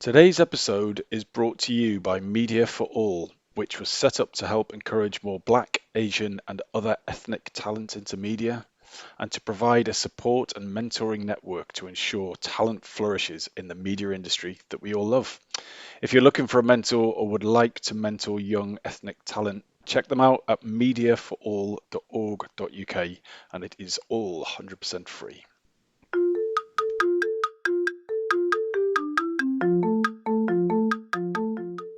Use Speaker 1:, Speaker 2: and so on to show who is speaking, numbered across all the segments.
Speaker 1: Today's episode is brought to you by Media for All, which was set up to help encourage more Black, Asian, and other ethnic talent into media, and to provide a support and mentoring network to ensure talent flourishes in the media industry that we all love. If you're looking for a mentor or would like to mentor young ethnic talent, check them out at mediaforall.org.uk, and it is all 100% free.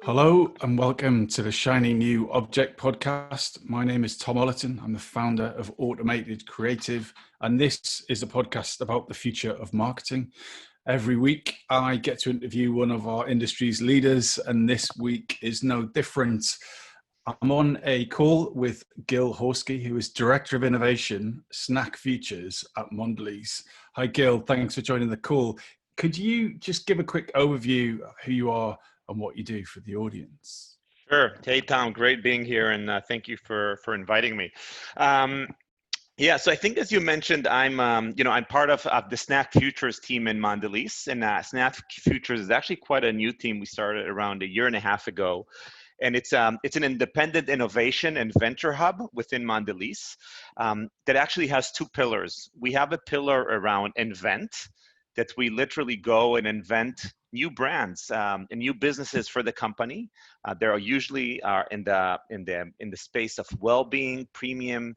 Speaker 1: Hello and welcome to the Shiny New Object podcast. My name is Tom Ollerton. I'm the founder of Automated Creative, and this is a podcast about the future of marketing. Every week, I get to interview one of our industry's leaders, and this week is no different. I'm on a call with Gil Horsky, who is Director of Innovation, SnackFutures at Mondelēz. Hi, Gil. Thanks for joining the call. Could you just give a quick overview of who you are and what you do for the audience?
Speaker 2: Sure. Hey, Tom, great being here, and thank you for inviting me. Yeah, so I think as you mentioned, I'm part of the SnackFutures team in Mondelēz, and SnackFutures is actually quite a new team. We started around a year and a half ago, and it's an independent innovation and venture hub within Mondelēz that actually has two pillars. We have a pillar around invent, that we literally go and invent new brands and new businesses for the company. There are usually in the space of well-being, premium,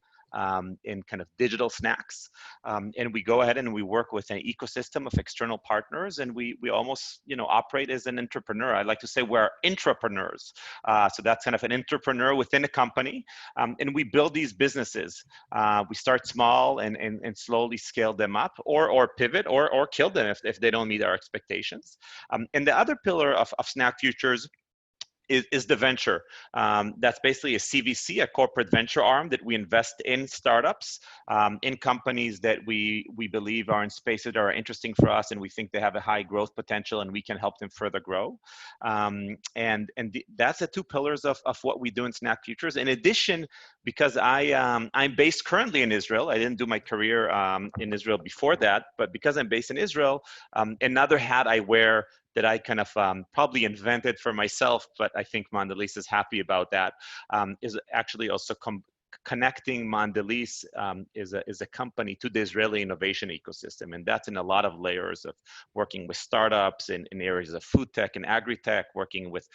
Speaker 2: in kind of digital snacks, and we go ahead and we work with an ecosystem of external partners, and we almost operate as an entrepreneur. I like to say we're intrapreneurs, so that's kind of an entrepreneur within a company, and we build these businesses. We start small and slowly scale them up, or pivot, or kill them if they don't meet our expectations. And the other pillar of SnackFutures is the venture. That's basically a CVC, a corporate venture arm that we invest in startups, in companies that we believe are in spaces that are interesting for us, and we think they have a high growth potential, and we can help them further grow. That's the two pillars of what we do in SnackFutures. In addition, because I'm based currently in Israel, I didn't do my career in Israel before that, but because I'm based in Israel, another hat I wear that I kind of probably invented for myself, but I think Mondelēz is happy about that, is actually also connecting Mondelēz is a company to the Israeli innovation ecosystem. And that's in a lot of layers of working with startups in areas of food tech and agri-tech, working with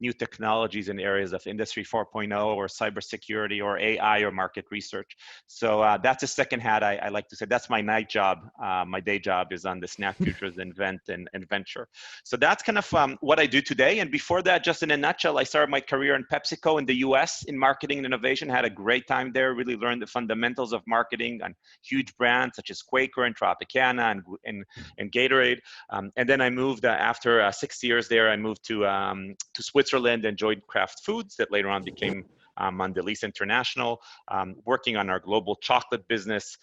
Speaker 2: new technologies in areas of Industry 4.0 or cybersecurity or AI or market research. So that's a second hat I like to say. That's my night job. My day job is on the SnackFutures Invent and Venture. So that's kind of what I do today. And before that, just in a nutshell, I started my career in PepsiCo in the US in marketing and innovation, had a great time there, really learned the fundamentals of marketing on huge brands such as Quaker and Tropicana and Gatorade. And then I moved after 6 years there. I moved to Switzerland and joined Kraft Foods, that later on became Mondelēz International, working on our global chocolate business,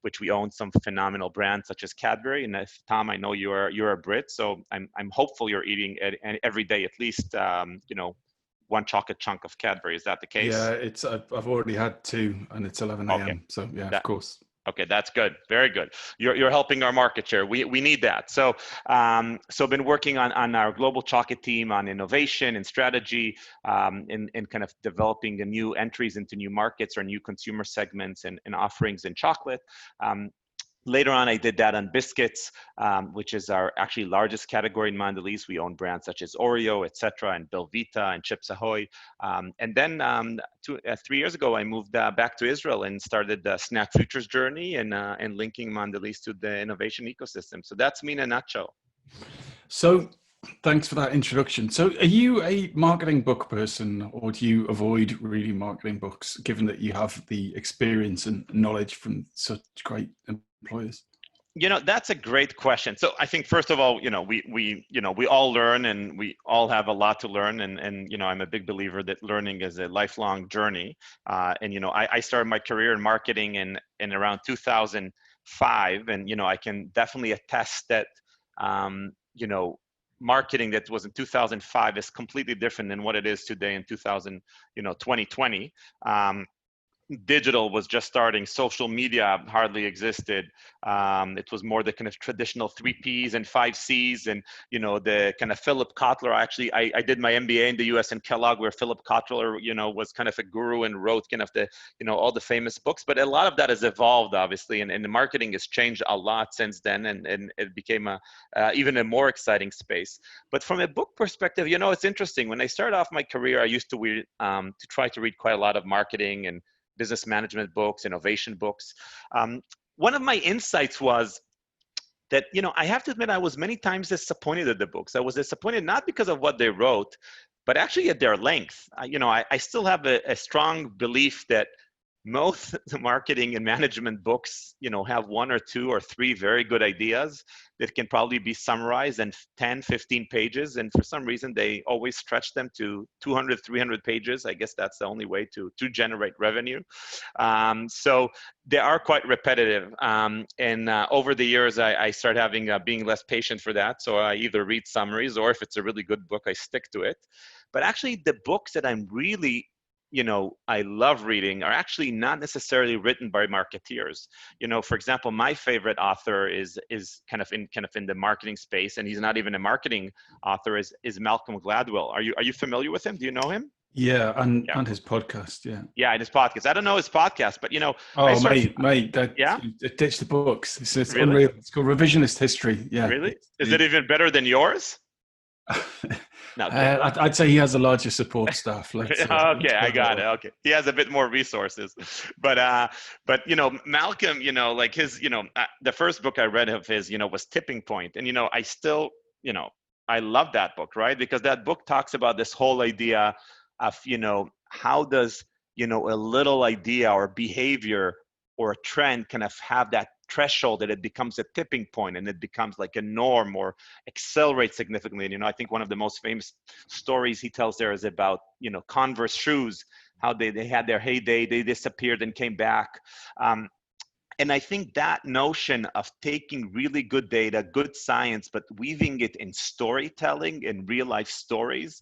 Speaker 2: which we own some phenomenal brands such as Cadbury. And Tom, I know you're a Brit, so I'm hopeful you're eating every day at least one chocolate chunk of Cadbury. Is that the case?
Speaker 1: Yeah, I've already had two, and it's 11 a.m.
Speaker 2: Okay.
Speaker 1: So yeah, of course.
Speaker 2: Okay, that's good. Very good. You're helping our market share. We need that. So I've been working on our global chocolate team on innovation and strategy, in kind of developing the new entries into new markets or new consumer segments and offerings in chocolate. Later on, I did that on biscuits, which is our actually largest category in Mondelēz. We own brands such as Oreo, etc., and Belvita and Chips Ahoy. And then 3 years ago, I moved back to Israel and started the SnackFutures journey and linking Mondelēz to the innovation ecosystem. So that's me in a nutshell.
Speaker 1: So thanks for that introduction. So are you a marketing book person, or do you avoid reading marketing books, given that you have the experience and knowledge from such great employers?
Speaker 2: That's a great question. So I think first of all, we all learn, and we all have a lot to learn. And I'm a big believer that learning is a lifelong journey. I started my career in marketing in around 2005, and I can definitely attest that marketing that was in 2005 is completely different than what it is today in 2020. digital was just starting. Social media hardly existed. It was more the kind of traditional 3 Ps and 5 Cs, and the kind of Philip Kotler. Actually, I did my MBA in the U.S. in Kellogg, where Philip Kotler, was kind of a guru and wrote kind of the, all the famous books. But a lot of that has evolved, obviously, and the marketing has changed a lot since then, and it became even a more exciting space. But from a book perspective, it's interesting. When I started off my career, I used to read, to try to read quite a lot of marketing and business management books, innovation books. One of my insights was that, I have to admit, I was many times disappointed at the books. I was disappointed not because of what they wrote, but actually at their length. I still have a strong belief that most marketing and management books, have 1 or 2 or 3 very good ideas that can probably be summarized in 10, 15 pages. And for some reason, they always stretch them to 200, 300 pages. I guess that's the only way to generate revenue. So they are quite repetitive. And over the years, I started being less patient for that. So I either read summaries, or if it's a really good book, I stick to it. But actually, the books that I'm really I love reading are actually not necessarily written by marketeers. For example, my favorite author is kind of in the marketing space, and he's not even a marketing author, is Malcolm Gladwell. Are you familiar with him? Do you know him?
Speaker 1: Yeah, and his podcast, yeah.
Speaker 2: Yeah, and his podcast. I don't know his podcast, but
Speaker 1: Oh, mate,
Speaker 2: yeah,
Speaker 1: ditch the books. It's
Speaker 2: really?
Speaker 1: Unreal. It's called Revisionist History. Yeah.
Speaker 2: Really? Is it even better than yours? No,
Speaker 1: I'd say he has a larger support staff.
Speaker 2: Okay, I got it. Okay, he has a bit more resources, but Malcolm, like his, the first book I read of his, was Tipping Point, and I still, I love that book, right? Because that book talks about this whole idea of, how does, a little idea or behavior or a trend kind of have that threshold that it becomes a tipping point and it becomes like a norm or accelerates significantly. And, I think one of the most famous stories he tells there is about, Converse shoes, how they had their heyday, they disappeared and came back. And I think that notion of taking really good data, good science, but weaving it in storytelling and real life stories,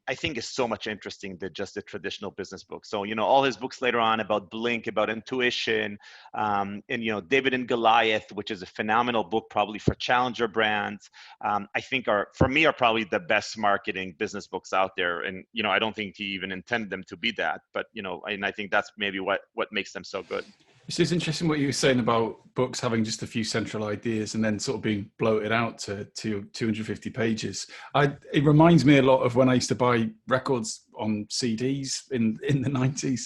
Speaker 2: I think is so much interesting than just a traditional business book. So, all his books later on about Blink, about intuition, and, David and Goliath, which is a phenomenal book, probably for challenger brands, I think are probably the best marketing business books out there. And, I don't think he even intended them to be that, but, and I think that's maybe what makes them so good.
Speaker 1: It's just interesting what you were saying about books having just a few central ideas and then sort of being bloated out to 250 pages. It reminds me a lot of when I used to buy records on CDs in the 90s.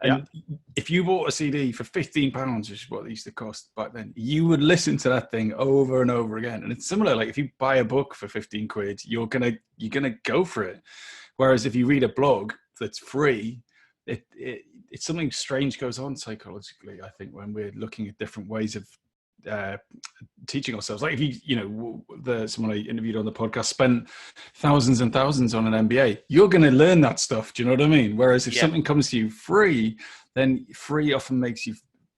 Speaker 1: And if you bought a CD for £15, which is what they used to cost back then, you would listen to that thing over and over again. And it's similar, like if you buy a book for 15 quid, you're gonna go for it. Whereas if you read a blog that's free, it's something strange goes on psychologically, I think, when we're looking at different ways of teaching ourselves. Like if someone I interviewed on the podcast spent thousands and thousands on an MBA, you're going to learn that stuff. Do you know what I mean? Whereas if something comes to you free, then free often makes you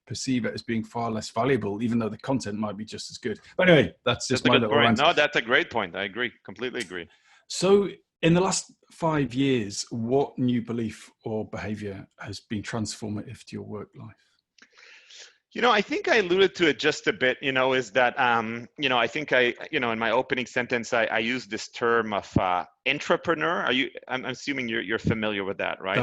Speaker 1: perceive it as being far less valuable, even though the content might be just as good. But anyway, that's just my little rant.
Speaker 2: No, that's a great point. I agree. Completely agree.
Speaker 1: So in the last 5 years, what new belief or behavior has been transformative to your work life?
Speaker 2: I think I alluded to it just a bit, is that, I think in my opening sentence, I used this term of entrepreneur. I'm assuming you're familiar with that, right?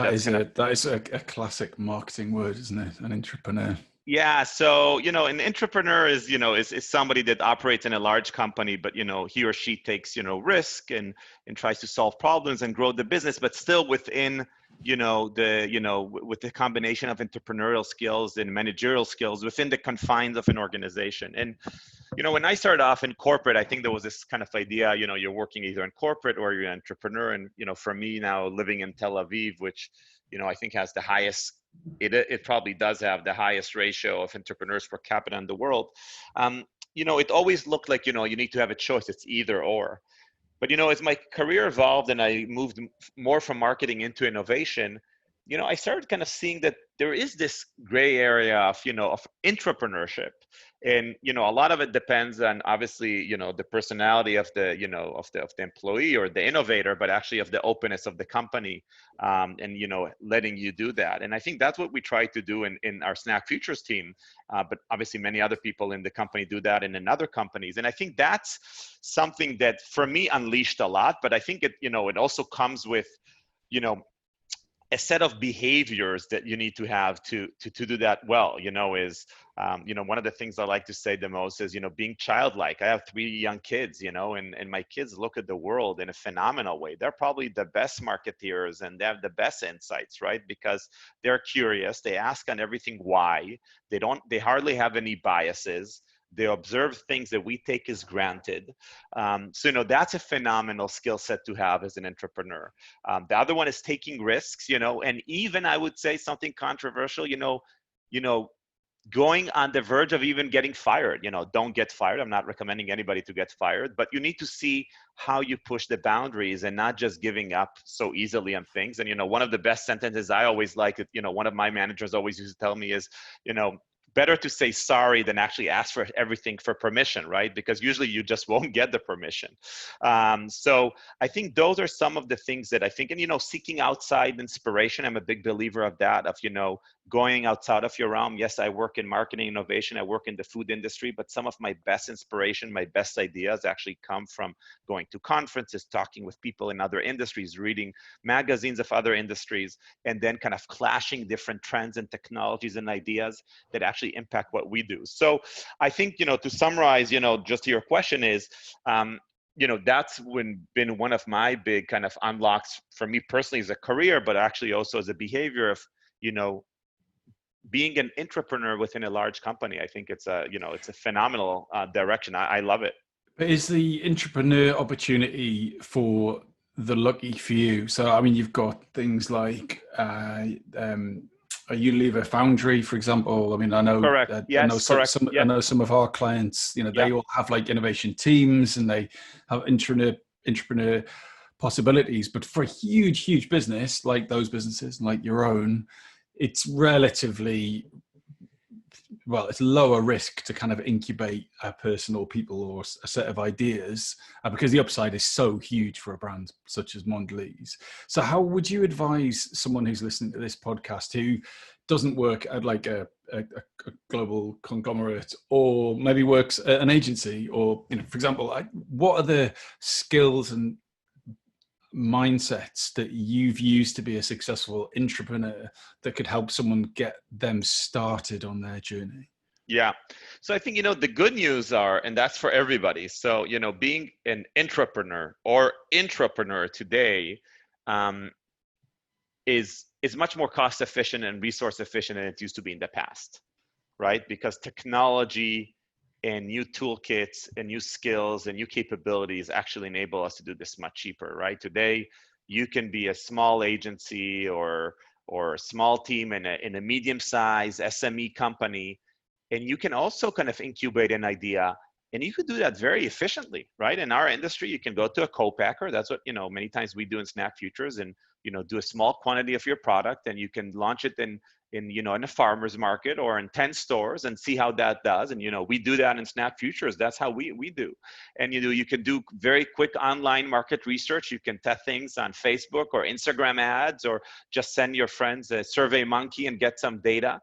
Speaker 1: That is a classic marketing word, isn't it? An entrepreneur.
Speaker 2: Yeah. So, an entrepreneur is somebody that operates in a large company, but, he or she takes, risk and tries to solve problems and grow the business, but still within, with the combination of entrepreneurial skills and managerial skills within the confines of an organization. And, when I started off in corporate, I think there was this kind of idea, you're working either in corporate or you're an entrepreneur. And, for me now living in Tel Aviv, which, I think has the highest, it probably does have the highest ratio of entrepreneurs per capita in the world. It always looked like, you need to have a choice. It's either or. But, as my career evolved and I moved more from marketing into innovation, I started kind of seeing that there is this gray area of, of entrepreneurship. And, a lot of it depends on obviously, the personality of the, of the employee or the innovator, but actually of the openness of the company, and, letting you do that. And I think that's what we try to do in our SnackFutures team. But obviously many other people in the company do that and in other companies. And I think that's something that for me unleashed a lot, but I think it, it also comes with, you know, a set of behaviors that you need to have to do that well, is one of the things I like to say the most is, being childlike. I have 3 young kids, and my kids look at the world in a phenomenal way. They're probably the best marketeers and they have the best insights, right? Because they're curious, they ask on everything why. They hardly have any biases. They observe things that we take as granted. So, that's a phenomenal skill set to have as an entrepreneur. The other one is taking risks, and even I would say something controversial, going on the verge of even getting fired. Don't get fired. I'm not recommending anybody to get fired, but you need to see how you push the boundaries and not just giving up so easily on things. And, one of the best sentences I always like, one of my managers always used to tell me is, better to say sorry than actually ask for everything for permission, right? Because usually you just won't get the permission. So I think those are some of the things that I think, and, seeking outside inspiration. I'm a big believer of that, of, going outside of your realm. Yes, I work in marketing innovation. I work in the food industry, but some of my best inspiration, my best ideas actually come from going to conferences, talking with people in other industries, reading magazines of other industries, and then kind of clashing different trends and technologies and ideas that actually impact what we do. So I think, to summarize, just to your question is, that's been one of my big kind of unlocks for me personally as a career, but actually also as a behavior of, being an entrepreneur within a large company. I think it's a phenomenal direction. I love it.
Speaker 1: But is the entrepreneur opportunity for the lucky few? So, I mean, you've got things like a Unilever Foundry, for example. I mean, I know,
Speaker 2: Correct. Yes,
Speaker 1: I know
Speaker 2: correct.
Speaker 1: I know some of our clients. They all have like innovation teams and they have entrepreneur possibilities. But for a huge business like those businesses, like your own, it's relatively, well, it's lower risk to kind of incubate a person or people or a set of ideas because the upside is so huge for a brand such as Mondelēz. So how would you advise someone who's listening to this podcast who doesn't work at like a global conglomerate or maybe works at an agency or, for example, what are the skills and mindsets that you've used to be a successful entrepreneur that could help someone get them started on their journey?
Speaker 2: Yeah. So I think, the good news are, and that's for everybody. So, being an entrepreneur or intrapreneur today is much more cost efficient and resource efficient than it used to be in the past, right? Because technology and new toolkits and new skills and new capabilities actually enable us to do this much cheaper, right? Today, you can be a small agency or a small team in a medium-sized SME company, and you can also kind of incubate an idea, and you could do that very efficiently, right? In our industry, you can go to a co-packer. That's what, many times we do in SnackFutures, and, do a small quantity of your product, and you can launch it in a farmer's market or in 10 stores and see how that does. And, we do that in SnackFutures. That's how we do. And, you can do very quick online market research. You can test things on Facebook or Instagram ads, or just send your friends a Survey Monkey and get some data.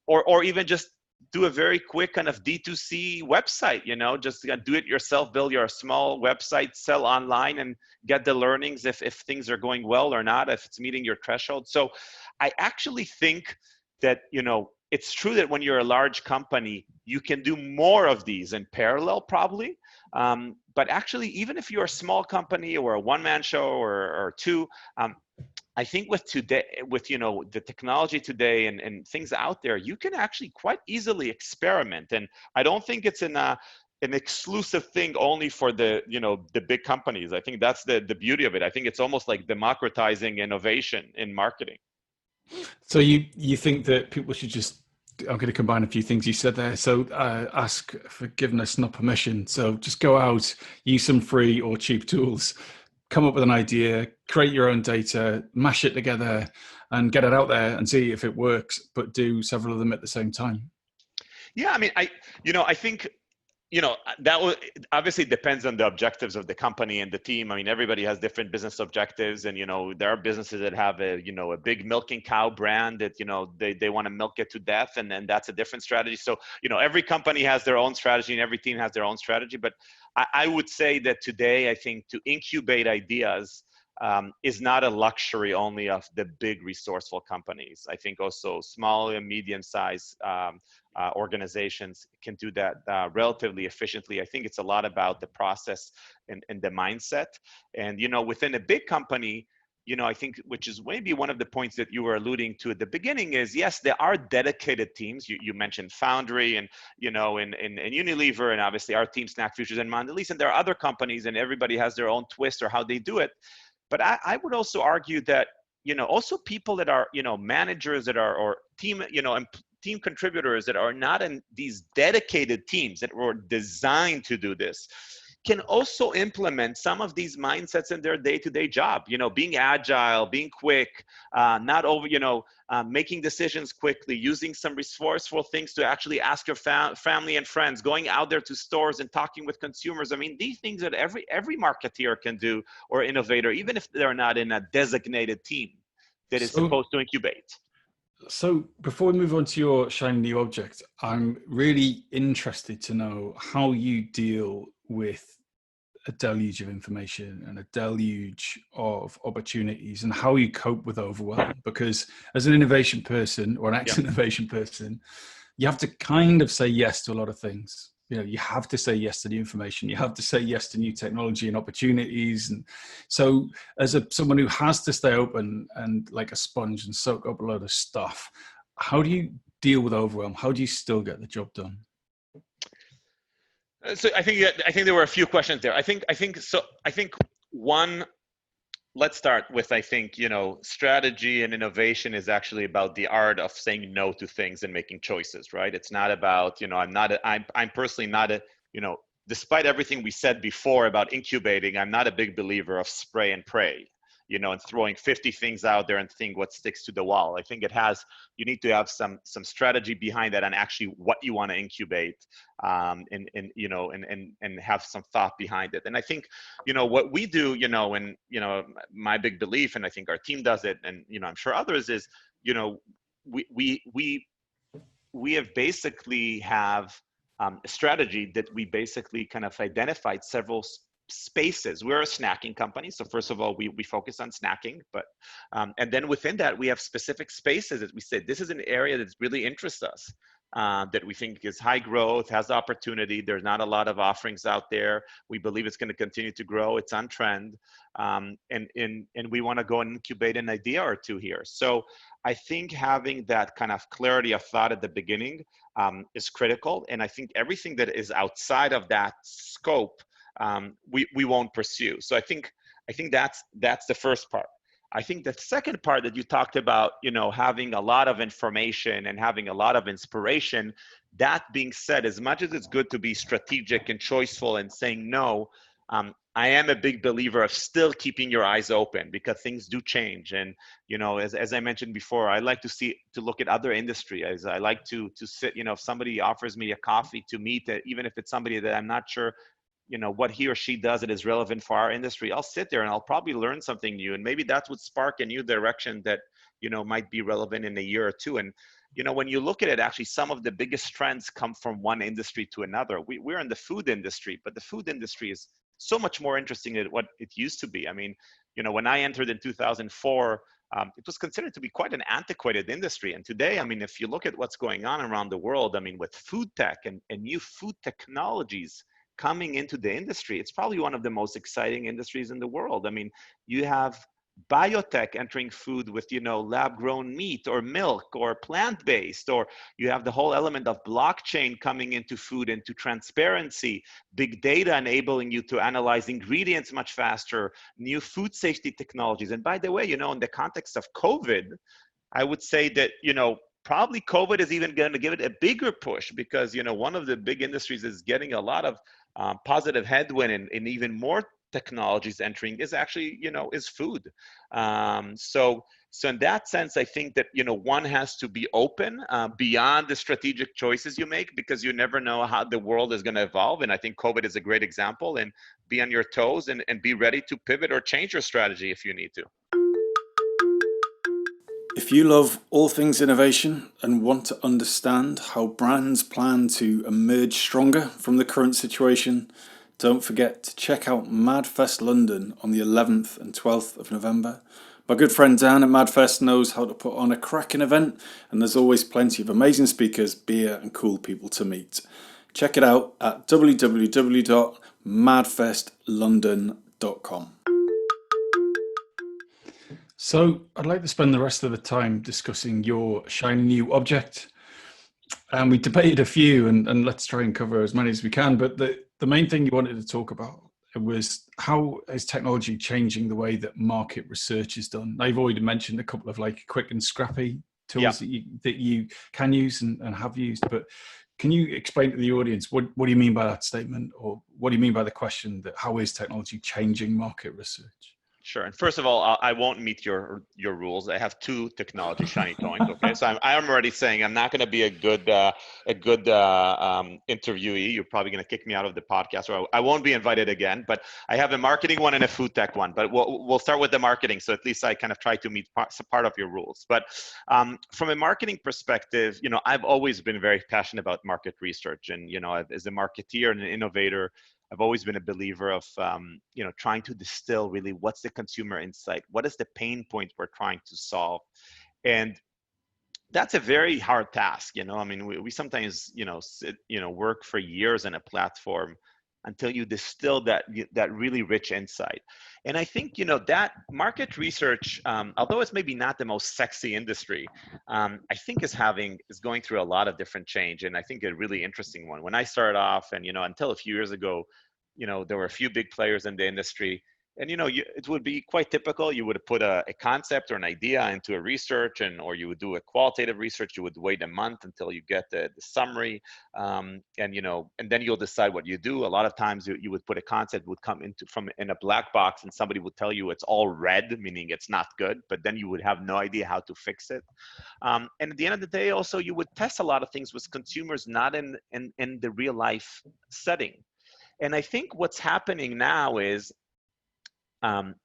Speaker 2: Or even just do a very quick kind of D2C website, just do it yourself, build your small website, sell online and get the learnings if things are going well or not, if it's meeting your threshold. So I actually think that, it's true that when you're a large company, you can do more of these in parallel probably. But actually, even if you're a small company or a one-man show or two, I think with the technology today and things out there, you can actually quite easily experiment. And I don't think it's an exclusive thing only for the big companies. I think that's the beauty of it. I think it's almost like democratizing innovation in marketing.
Speaker 1: So you think that people should just, I'm going to combine a few things you said there. So ask forgiveness, not permission. So just go out, use some free or cheap tools, come up with an idea, create your own data, mash it together, and get it out there and see if it works, but do several of them at the same time?
Speaker 2: Yeah, I mean, I think, that will obviously depends on the objectives of the company and the team. I mean, everybody has different business objectives, and there are businesses that have a big milking cow brand that they want to milk it to death, and then that's a different strategy. So every company has their own strategy and every team has their own strategy. But I would say that today, I think to incubate ideas is not a luxury only of the big resourceful companies. I think also small and medium-sized organizations can do that relatively efficiently. I think it's a lot about the process and the mindset. And within a big company, I think, which is maybe one of the points that you were alluding to at the beginning, is yes, there are dedicated teams. You mentioned Foundry and and Unilever, and obviously our team, SnackFutures and Mondelēz, and there are other companies, and everybody has their own twist or how they do it. But I would also argue that also people that are managers that are, or team team contributors that are not in these dedicated teams that were designed to do this, can also implement some of these mindsets in their day-to-day job. Being agile, being quick, not over, making decisions quickly, using some resourceful things to actually ask your family and friends, going out there to stores and talking with consumers. I mean, these things that every marketeer can do, or innovator, even if they're not in a designated team that is supposed to incubate.
Speaker 1: So before we move on to your shiny new object, I'm really interested to know how you deal with a deluge of information and a deluge of opportunities, and how you cope with overwhelm. Because as an innovation person, or an ex-innovation person, you have to kind of say yes to a lot of things. You have to say yes to the information. You have to say yes to new technology and opportunities. And so as someone who has to stay open and like a sponge and soak up a lot of stuff, how do you deal with overwhelm? How do you still get the job done?
Speaker 2: So I think there were a few questions there. I think one, let's start with, I think, strategy and innovation is actually about the art of saying no to things and making choices, right? It's not about, I'm personally not a, despite everything we said before about incubating, I'm not a big believer of spray and pray, and throwing 50 things out there and think what sticks to the wall. I think you need to have some strategy behind that, and actually what you want to incubate, and have some thought behind it. And I think, what we do, and, my big belief, and I think our team does it, and, I'm sure others, is, we have basically have a strategy that we basically kind of identified several spaces. We're a snacking company, so first of all, we focus on snacking, but and then within that, we have specific spaces that we said this is an area that really interests us, that we think is high growth, has opportunity. There's not a lot of offerings out there. We believe it's going to continue to grow. It's on trend, and we want to go and incubate an idea or two here. So I think having that kind of clarity of thought at the beginning is critical, and I think everything that is outside of that scope, we won't pursue. So I think that's the first part. I think the second part that you talked about, having a lot of information and having a lot of inspiration. That being said, as much as it's good to be strategic and choiceful and saying no, I am a big believer of still keeping your eyes open, because things do change. And, as I mentioned before, I like to look at other industries. I like to sit, if somebody offers me a coffee to meet, even if it's somebody that I'm not sure what he or she does that is relevant for our industry, I'll sit there and I'll probably learn something new. And maybe that would spark a new direction that, might be relevant in a year or two. And, when you look at it, actually, some of the biggest trends come from one industry to another. We're in the food industry, but the food industry is so much more interesting than what it used to be. I mean, when I entered in 2004, it was considered to be quite an antiquated industry. And today, I mean, if you look at what's going on around the world, I mean, with food tech and new food technologies coming into the industry, it's probably one of the most exciting industries in the world. I mean, you have biotech entering food with, lab-grown meat or milk or plant-based, or you have the whole element of blockchain coming into food, into transparency, big data enabling you to analyze ingredients much faster, new food safety technologies. And by the way, in the context of COVID, I would say that, probably COVID is even going to give it a bigger push, because, one of the big industries is getting a lot of positive headwind and even more technologies entering is actually, is food. So in that sense, I think that, one has to be open beyond the strategic choices you make, because you never know how the world is going to evolve. And I think COVID is a great example. And be on your toes and be ready to pivot or change your strategy if you need to.
Speaker 1: If you love all things innovation and want to understand how brands plan to emerge stronger from the current situation, don't forget to check out MadFest London on the 11th and 12th of November. My good friend Dan at MadFest knows how to put on a cracking event, and there's always plenty of amazing speakers, beer and cool people to meet. Check it out at www.madfestlondon.com. So I'd like to spend the rest of the time discussing your shiny new object. And we debated a few, and let's try and cover as many as we can. But the main thing you wanted to talk about was how is technology changing the way that market research is done? Now, you've already mentioned a couple of like quick and scrappy tools that you can use and have used. But can you explain to the audience what do you mean by that statement, or what do you mean by the question that how is technology changing market research?
Speaker 2: Sure. And first of all, I won't meet your rules. I have two technology shiny toys. Okay, so I'm already saying I'm not going to be a good interviewee. You're probably going to kick me out of the podcast, or I won't be invited again. But I have a marketing one and a food tech one. But we'll start with the marketing. So at least I kind of try to meet part of your rules. But from a marketing perspective, I've always been very passionate about market research, and as a marketeer and an innovator, I've always been a believer of, trying to distill really what's the consumer insight, what is the pain point we're trying to solve, and that's a very hard task. I mean, we sometimes, sit, work for years in a platform until you distill that really rich insight. And I think, that market research, although it's maybe not the most sexy industry, I think is going through a lot of different change. And I think a really interesting one. When I started off, and, until a few years ago, there were a few big players in the industry. And it would be quite typical. You would put a concept or an idea into a research, or you would do a qualitative research. You would wait a month until you get the summary, and then you'll decide what you do. A lot of times you would put a concept would come in a black box, and somebody would tell you it's all red, meaning it's not good. But then you would have no idea how to fix it. And at the end of the day, also you would test a lot of things with consumers, not in the real life setting. And I think what's happening now is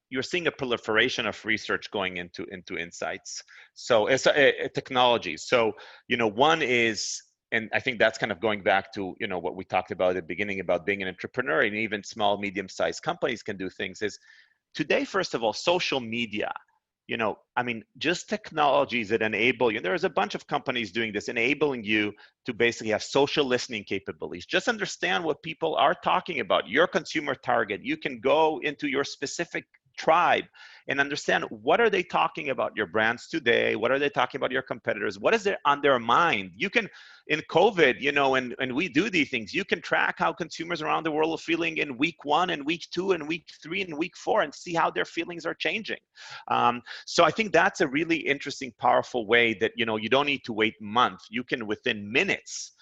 Speaker 2: you're seeing a proliferation of research going into insights. So it's a technology. So, one is, and I think that's kind of going back to, what we talked about at the beginning about being an entrepreneur, and even small, medium-sized companies can do things, is today, first of all, social media, just technologies that enable you. There's a bunch of companies doing this, enabling you to basically have social listening capabilities. Just understand what people are talking about, your consumer target. You can go into your specific tribe and understand what are they talking about your brands today, what are they talking about your competitors, what is on their mind. You can, in COVID, and we do these things, you can track how consumers around the world are feeling in week 1 and week 2 and week 3 and week 4, and see how their feelings are changing. So I think that's a really interesting, powerful way that you don't need to wait months. You can within minutes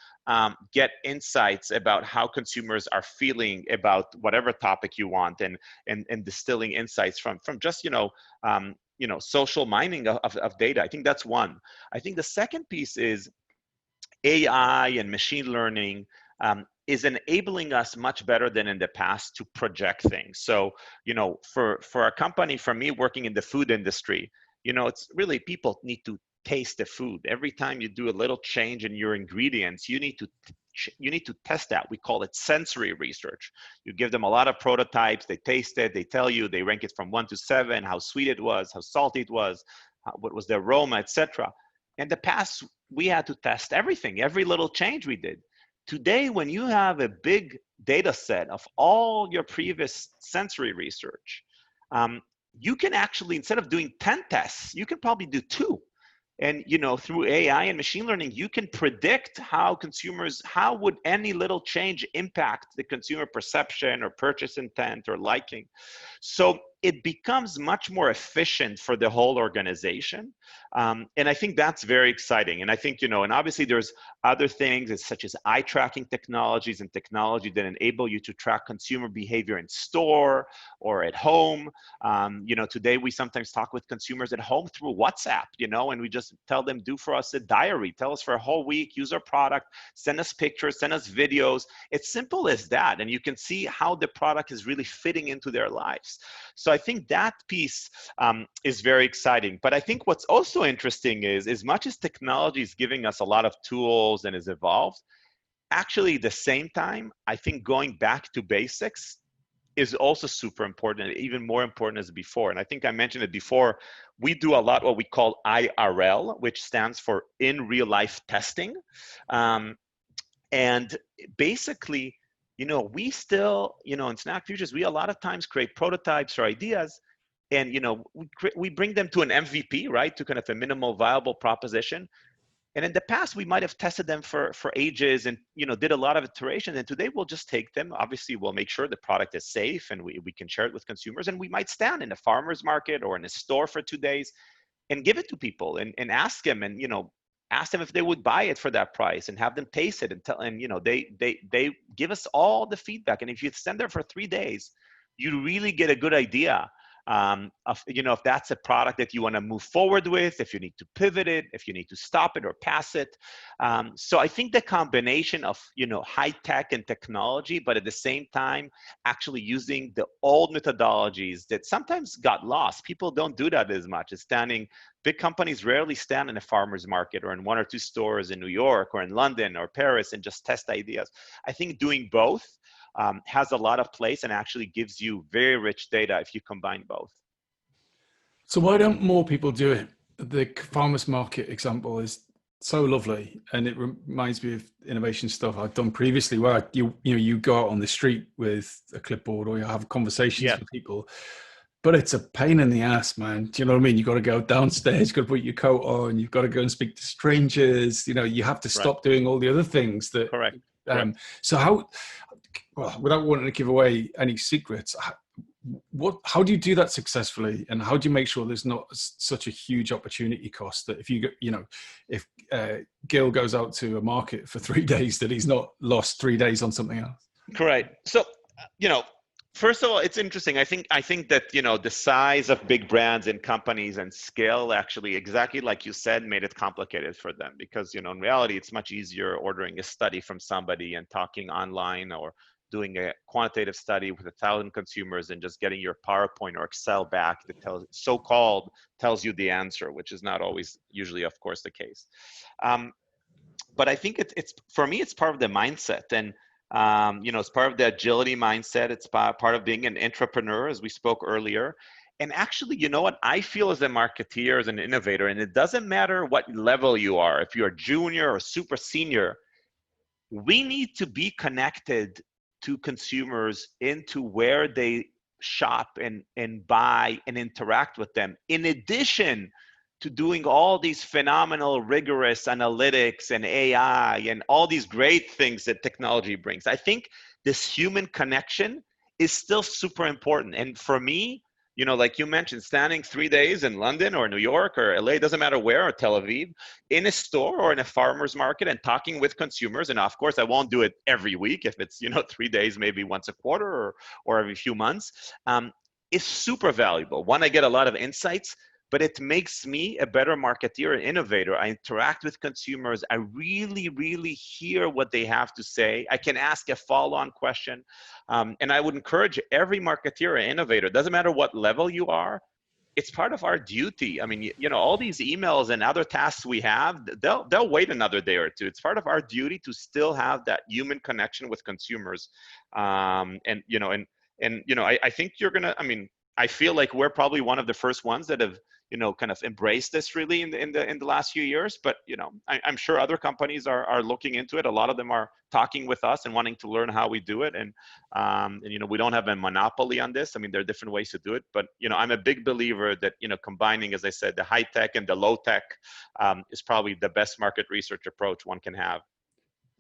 Speaker 2: get insights about how consumers are feeling about whatever topic you want, and distilling insights from just social mining of data. I think that's one. I think the second piece is AI and machine learning is enabling us much better than in the past to project things. So for a company, for me working in the food industry, it's really, people need to taste the food. Every time you do a little change in your ingredients, you need to test that. We call it sensory research. You give them a lot of prototypes, they taste it, they tell you, they rank it from 1 to 7, how sweet it was, how salty it was, what was the aroma, etc. In the past, we had to test everything, every little change we did. Today, when you have a big data set of all your previous sensory research, you can actually, instead of doing 10 tests, you can probably do 2. And through AI and machine learning, you can predict how would any little change impact the consumer perception or purchase intent or liking. So it becomes much more efficient for the whole organization. And I think that's very exciting. And I think, and obviously there's other things such as eye tracking technologies and technology that enable you to track consumer behavior in store or at home. Today we sometimes talk with consumers at home through WhatsApp, and we just tell them, do for us a diary, tell us for a whole week, use our product, send us pictures, send us videos. It's simple as that. And you can see how the product is really fitting into their lives. So I think that piece is very exciting. But I think what's also interesting is, as much as technology is giving us a lot of tools and is evolved, actually at the same time, I think going back to basics is also super important, even more important as before. And I think I mentioned it before, we do a lot what we call IRL, which stands for in real life testing. And basically, we still, in SnackFutures, we a lot of times create prototypes or ideas, and we bring them to an MVP, right, to kind of a minimal viable proposition. And in the past, we might have tested them for ages and did a lot of iterations. And today, we'll just take them. Obviously, we'll make sure the product is safe and we can share it with consumers. And we might stand in a farmer's market or in a store for 2 days and give it to people and ask them and ask them if they would buy it for that price and have them taste it and tell. And they give us all the feedback. And if you stand there for 3 days, you really get a good idea of if that's a product that you want to move forward with, if you need to pivot it, if you need to stop it or pass it. So I think the combination of high tech and technology, but at the same time actually using the old methodologies that sometimes got lost. People don't do that as much as big companies rarely stand in a farmer's market or in 1 or 2 stores in New York or in London or Paris and just test ideas. I think doing both has a lot of place and actually gives you very rich data if you combine both.
Speaker 1: So why don't more people do it? The farmers market example is so lovely, and it reminds me of innovation stuff I've done previously, where you go out on the street with a clipboard or you have conversations with people. But it's a pain in the ass, man. Do you know what I mean? You've got to go downstairs, you've got to put your coat on, you've got to go and speak to strangers. You have to stop doing all the other things that.
Speaker 2: Correct.
Speaker 1: So how? Well, without wanting to give away any secrets, how do you do that successfully, and how do you make sure there's not such a huge opportunity cost that if Gil goes out to a market for 3 days, that he's not lost 3 days on something else?
Speaker 2: Correct. So, first of all, it's interesting. I think that the size of big brands and companies and scale actually, exactly like you said, made it complicated for them, because in reality it's much easier ordering a study from somebody and talking online or doing a quantitative study with 1,000 consumers and just getting your PowerPoint or Excel back that tells you the answer, which is not always usually, of course, the case. But I think it's for me, it's part of the mindset. And it's part of the agility mindset. It's part of being an entrepreneur, as we spoke earlier. And actually, what I feel as a marketeer, as an innovator, and it doesn't matter what level you are, if you're a junior or super senior, we need to be connected to consumers into where they shop and buy and interact with them. In addition to doing all these phenomenal, rigorous analytics and AI and all these great things that technology brings. I think this human connection is still super important. And for me, like you mentioned, standing 3 days in London or New York or LA, doesn't matter where, or Tel Aviv, in a store or in a farmer's market and talking with consumers. And of course, I won't do it every week. If it's, 3 days, maybe once a quarter or every few months, is super valuable. One, I get a lot of insights, but it makes me a better marketeer and innovator. I interact with consumers. I really, really hear what they have to say. I can ask a follow-on question. And I would encourage every marketeer and innovator, doesn't matter what level you are, it's part of our duty. I mean, all these emails and other tasks we have, they'll wait another day or two. It's part of our duty to still have that human connection with consumers. I think I feel like we're probably one of the first ones that have, kind of embraced this really in the last few years. But, I'm sure other companies are looking into it. A lot of them are talking with us and wanting to learn how we do it. And we don't have a monopoly on this. I mean, there are different ways to do it. But, I'm a big believer that, combining, as I said, the high tech and the low tech is probably the best market research approach one can have.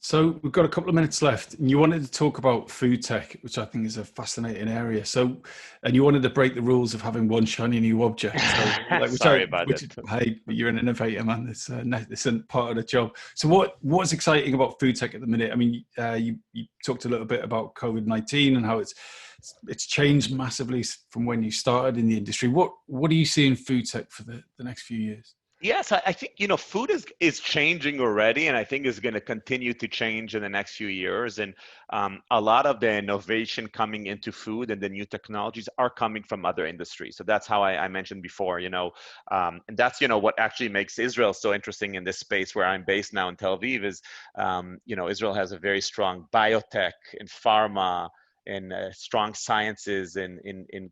Speaker 1: So we've got a couple of minutes left, and you wanted to talk about food tech, which I think is a fascinating area. So, and you wanted to break the rules of having one shiny new object. So,
Speaker 2: Sorry about
Speaker 1: which,
Speaker 2: it.
Speaker 1: hey, you're an innovator, man. It's a part of the job. So, what's exciting about food tech at the minute? I mean, you talked a little bit about COVID-19 and how it's changed massively from when you started in the industry. What do you see in food tech for the next few years?
Speaker 2: Yes, I think food is changing already, and I think is going to continue to change in the next few years. And a lot of the innovation coming into food and the new technologies are coming from other industries. So that's how I mentioned before, and that's what actually makes Israel so interesting in this space where I'm based now in Tel Aviv. Is Israel has a very strong biotech and pharma and strong sciences in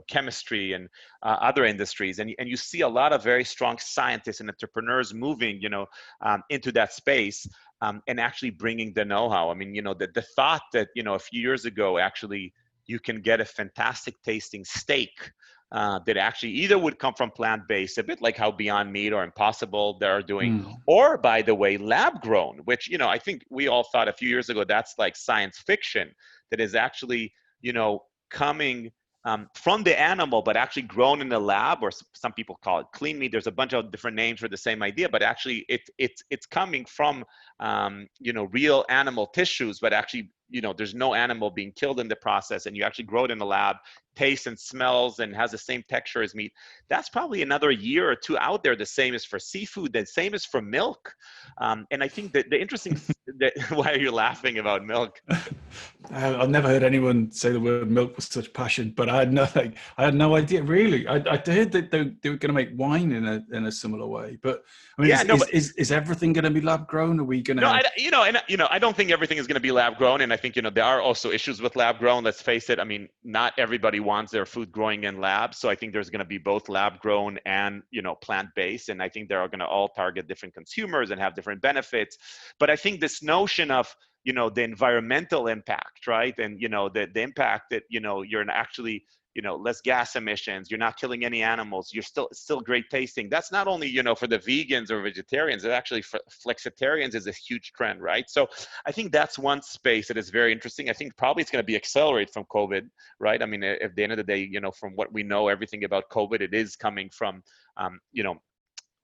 Speaker 2: chemistry and other industries, and you see a lot of very strong scientists and entrepreneurs moving into that space, and actually bringing the know-how. I mean, the thought that a few years ago actually you can get a fantastic tasting steak that actually either would come from plant-based, a bit like how Beyond Meat or Impossible they are doing, or by the way, lab grown, which I think we all thought a few years ago that's like science fiction, that is actually coming from the animal, but actually grown in the lab, or some people call it clean meat. There's a bunch of different names for the same idea, but actually it's coming from real animal tissues, but actually there's no animal being killed in the process, and you actually grow it in the lab, tastes and smells and has the same texture as meat. That's probably another year or two out there. The same is for seafood, the same is for milk. And I think that the interesting why are you laughing about milk?
Speaker 1: I've never heard anyone say the word milk with such passion, but I had nothing. I had no idea. Really, I heard that they were going to make wine in a similar way. But I mean,
Speaker 2: Yeah, no, but
Speaker 1: is everything going to be lab grown? Are we going to?
Speaker 2: no, I don't think everything is going to be lab grown, and I think there are also issues with lab grown. Let's face it. I mean, not everybody wants their food growing in labs, so I think there's going to be both lab grown and plant based, and I think they're going to all target different consumers and have different benefits. But I think this notion of the environmental impact, right, and the impact that you're actually less gas emissions, you're not killing any animals, you're still great tasting. That's not only for the vegans or vegetarians, it actually for flexitarians is a huge trend, right? So I think that's one space that is very interesting. I think probably it's going to be accelerated from COVID, right? I mean, at the end of the day, from what we know, everything about COVID, it is coming from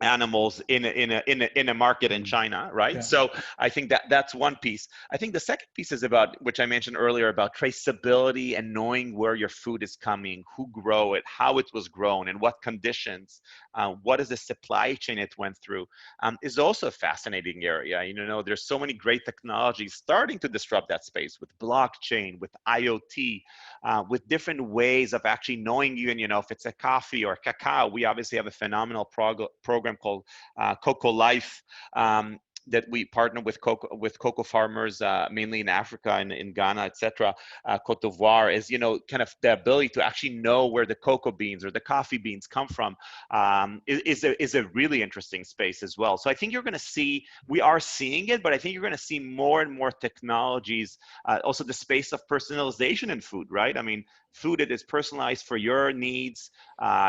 Speaker 2: animals in a market in China, right?
Speaker 1: Yeah.
Speaker 2: So I think that's one piece. I think the second piece is about, which I mentioned earlier, about traceability and knowing where your food is coming, who grow it, how it was grown, in what conditions, what is the supply chain it went through, is also a fascinating area. There's so many great technologies starting to disrupt that space with blockchain, with IoT, with different ways of actually knowing if it's a coffee or cacao. We obviously have a phenomenal program called Cocoa Life, that we partner with cocoa farmers, mainly in Africa and in Ghana, etc. Cote d'Ivoire is, kind of the ability to actually know where the cocoa beans or the coffee beans come from, is a really interesting space as well. So I think we are seeing it, but I think you're going to see more and more technologies. Also, the space of personalization in food, right? I mean, food that is personalized for your needs,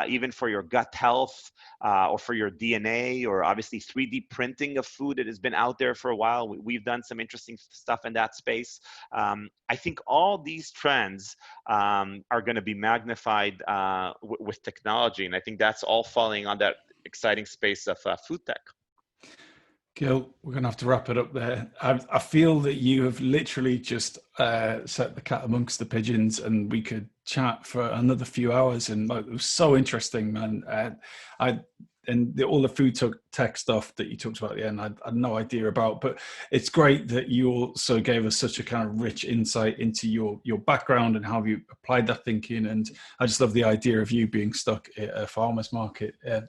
Speaker 2: even for your gut health, or for your DNA, or obviously 3D printing of food that has been out there for a while. We've done some interesting stuff in that space. I think all these trends are going to be magnified with technology, and I think that's all falling on that exciting space of food tech.
Speaker 1: Gil, we're going to have to wrap it up there. I feel that you have literally just set the cat amongst the pigeons, and we could chat for another few hours. And it was so interesting, man. All the food tech stuff that you talked about at the end, I had no idea about. But it's great that you also gave us such a kind of rich insight into your background and how you applied that thinking. And I just love the idea of you being stuck at a farmer's market on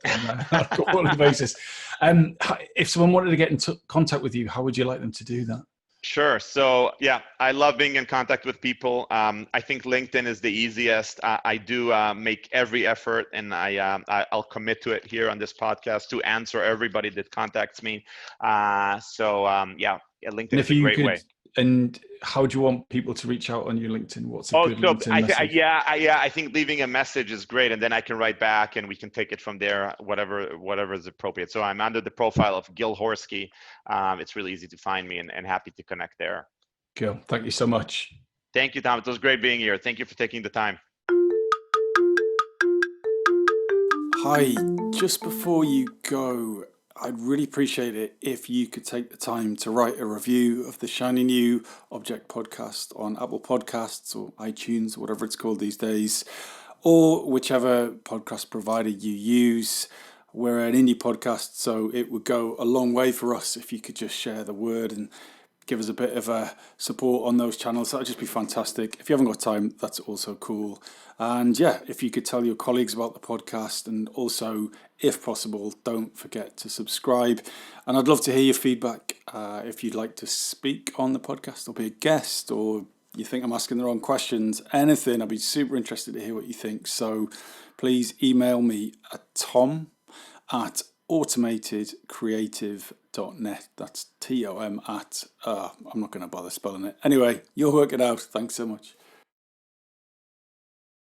Speaker 1: a quarterly basis. If someone wanted to get in contact with you, how would you like them to do that?
Speaker 2: Sure. So yeah, I love being in contact with people. I think LinkedIn is the easiest. I do make every effort, and I'll commit to it here on this podcast to answer everybody that contacts me. Yeah, LinkedIn is a great way.
Speaker 1: And how do you want people to reach out on your LinkedIn? What's a
Speaker 2: Oh,
Speaker 1: good
Speaker 2: so
Speaker 1: LinkedIn message?
Speaker 2: I think leaving a message is great, and then I can write back, and we can take it from there, whatever is appropriate. So I'm under the profile of Gil Horsky. It's really easy to find me, and happy to connect there.
Speaker 1: Cool. Thank you so much.
Speaker 2: Thank you, Tom. It was great being here. Thank you for taking the time.
Speaker 1: Hi, just before you go, I'd really appreciate it if you could take the time to write a review of the Shiny New Object podcast on Apple Podcasts or iTunes, whatever it's called these days, or whichever podcast provider you use. We're an indie podcast, so it would go a long way for us if you could just share the word and give us a bit of a support on those channels. That'd just be fantastic. If you haven't got time, that's also cool. And yeah, if you could tell your colleagues about the podcast, and also, if possible, don't forget to subscribe. And I'd love to hear your feedback. If you'd like to speak on the podcast or be a guest, or you think I'm asking the wrong questions, anything, I'd be super interested to hear what you think. So please email me at tom@automatedcreative.net. That's TOM at, I'm not going to bother spelling it. Anyway, you'll work it out. Thanks so much.